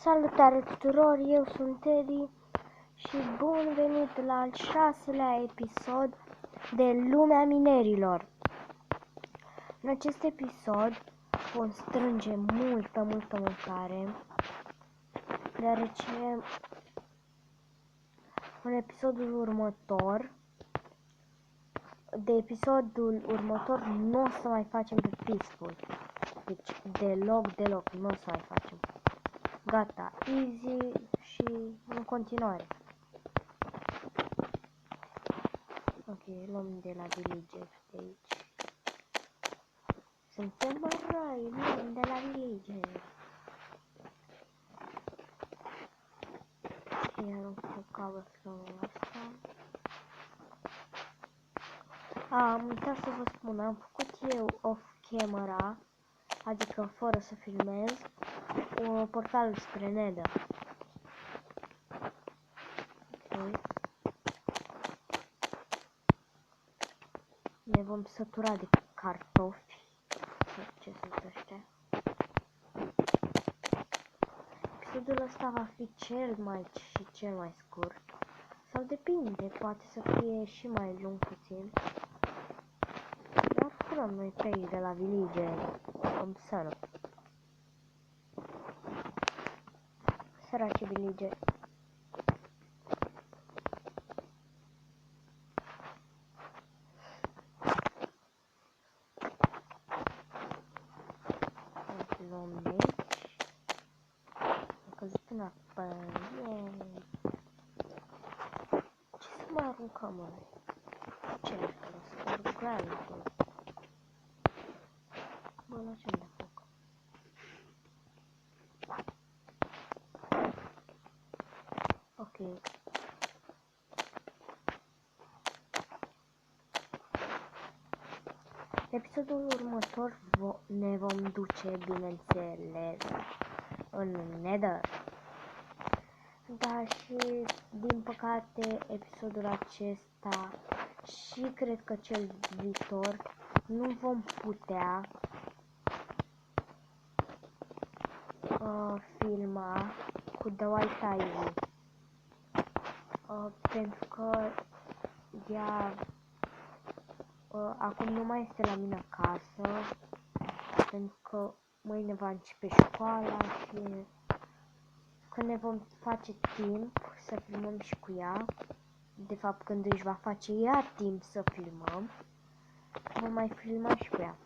Salutare tuturor, eu sunt Teddy și bun venit la al 6-lea episod de Lumea Minerilor. În acest episod vom strânge multă mâncare, deoarece în episodul următor nu o să mai facem pe Peaceful. Deci deloc nu o să mai facem. Gata, easy și în continuare. Ok, luăm de la villager de aici. Suntem mărai, luăm de la villager. Iar un cocabă florul asta. Am uitat să vă spun, am făcut eu off camera, adică fără să filmez, portalul spre Nether. Okay. Ne vom sătura de cartofi. Ce sunt ăștia? Episodul ăsta va fi cel mai scurt. Sau depinde, poate să fie și mai lung puțin. Dar furăm noi pe ei de la villager. Cum să nu. Săraci villager. Luăm de aici. Am căzut în apă. Ce să mai aruncăm noi? Ce e acolo? Granite. Bă, la ce ne foc? Ok. Episodul următor ne vom duce, bineînțeles, în Nether. Da, și din păcate episodul acesta și cred că cel viitor nu vom putea filma cu The White Ivy. Pentru că ea acum nu mai este la mine acasă, pentru că mâine va începe școala și când ne vom face timp să filmăm și cu ea, de fapt când își va face ea timp să filmăm, vom mai filma și cu ea.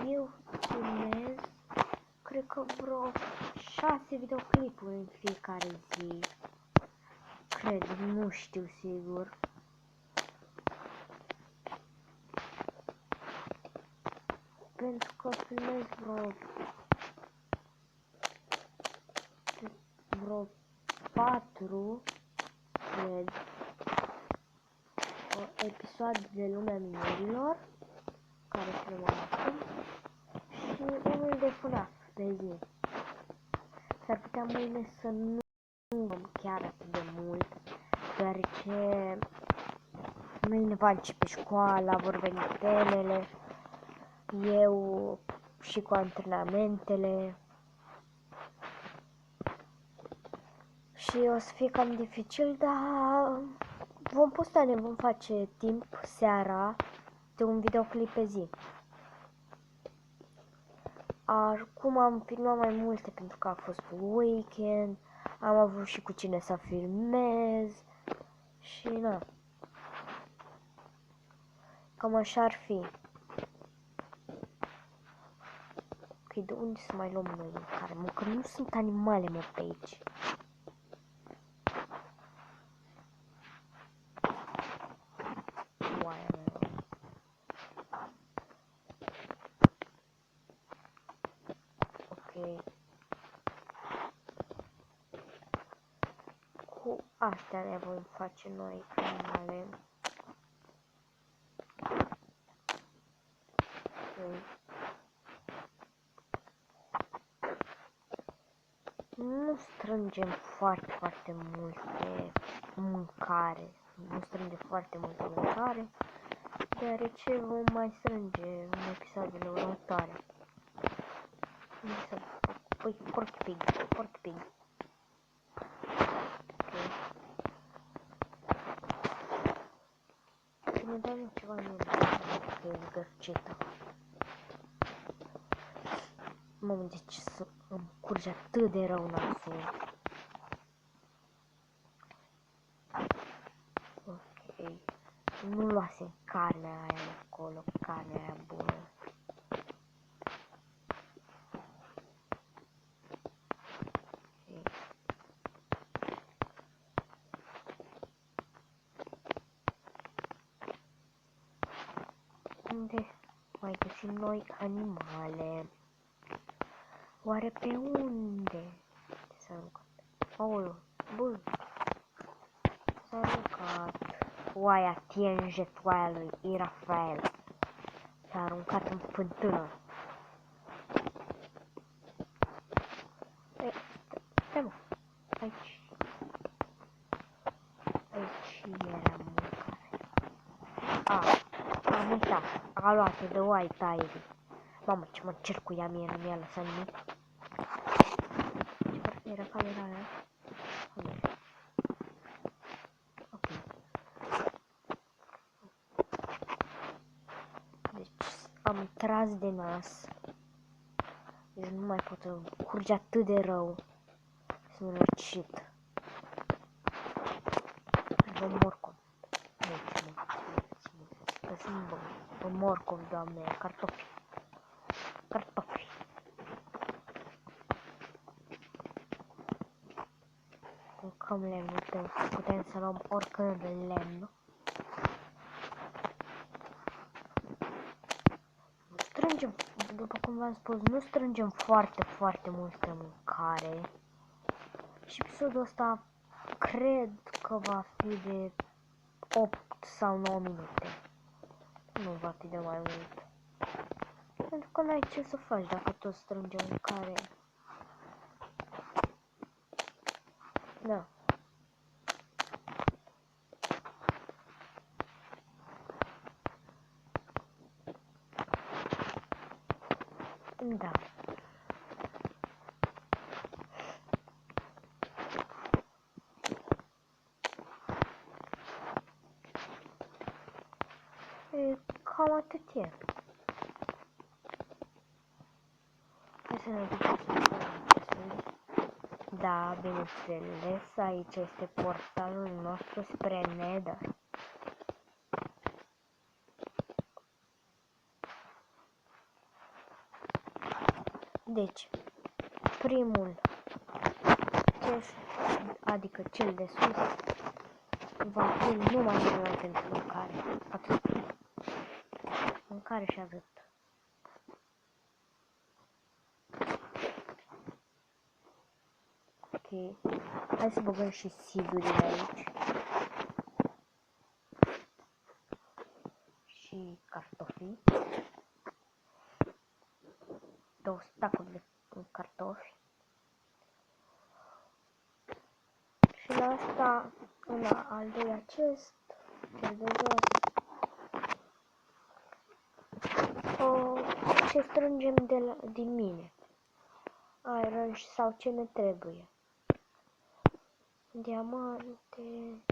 Eu filmez, cred că vreo 6 videoclipuri în fiecare zi. Cred, nu știu sigur. Pentru că filmez vreo 4, cred, episoade de Lumea Minerilor, care filmăm acum, și unul de FNAF pe zi. S-ar putea mâine să nu filmăm chiar atât de mult, deoarece mâine va începe școala, vor veni temele, eu și cu antrenamentele și o să fie cam dificil, dar vom posta, ne vom face timp seara de un videoclip pe zi. Acum am filmat mai multe pentru că a fost weekend, am avut și cu cine să filmez și na. Cam așa ar fi. Ok, de unde să mai luăm noi mâncare? Mă, că nu sunt animale, mă, pe aici. Ok. Cu astea ne vom face noi animale. Nu strângem foarte multe mâncare. nu strânge foarte multă mâncare, deoarece vom mai strânge în episoadele următoare. Păi, pork pig. Ok. Să ne dăm ceva mie, că e zgârcită. Mamă, deci îmi curge atât de rău nasul. Ok. Nu luasem carnea aia acolo, carnea aia bună. Unde mai găsim noi animale? Oare pe unde? S-a aruncat. Aoleu, bă! S-a aruncat. Oaia Tienjet, oaia lui Irafael. S-a aruncat în fântână. Stai mă, aici. Aici era mâncare. Am uitat. A luat-o de oaie Tairi. Mamă, ce mă cercuia mie, nu mi-a lăsat nimic. Ce parcă era camera aia? Ok. Deci am tras de nas. Deci nu mai pot, curge atât de rău. Sunt înăcit. Vă morcov. Aici, că sunt bă morcov, doamne, cartofi. Mâncăm lemn, putem să luăm oricând lemn. Strângem, după cum v-am spus, nu strângem foarte multă mâncare. Și episodul ăsta cred că va fi de 8 sau 9 minute. Nu va fi de mai mult. Pentru că n-ai ce să faci dacă tot strângem mâncare. Da. Da. E, cam atât e. Hai să ne ducem să da, bineînțeles, aici este portalul nostru spre Nether. Deci, primul chest, adică cel de sus, va fi numai pentru mâncare. Atât. Mâncare și atât. Ok. Hai să băgăm și seed-urile aici. Și cartofi. 2 stacuri de cartofi. Și la asta, în al doilea chest, cel de jos, ce strângem din mine. Iron sau ce ne trebuie. Diamante.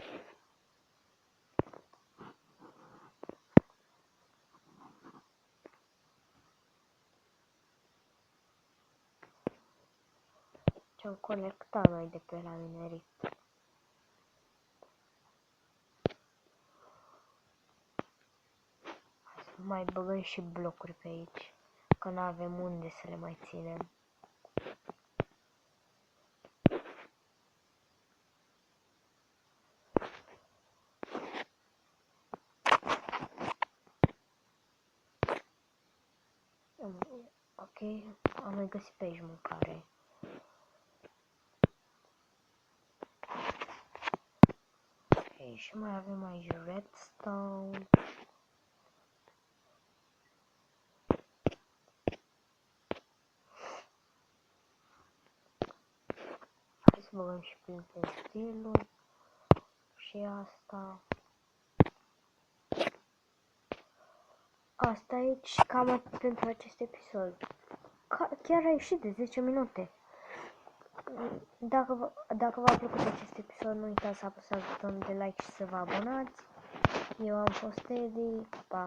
Ce-am conectat noi de pe la minerit. Hai să mai băgăm și blocuri pe aici, că nu avem unde să le mai ținem. Ok, am mai găsit pe aici mâncare. Ok, și mai avem aici redstone. Hai să băgăm și printre stiluri. Și asta. asta e și cam atât pentru acest episod. Chiar a ieșit de 10 minute. Dacă v-a plăcut acest episod, nu uitați să apăsați butonul de like și să vă abonați. Eu am fost Teddy. Pa!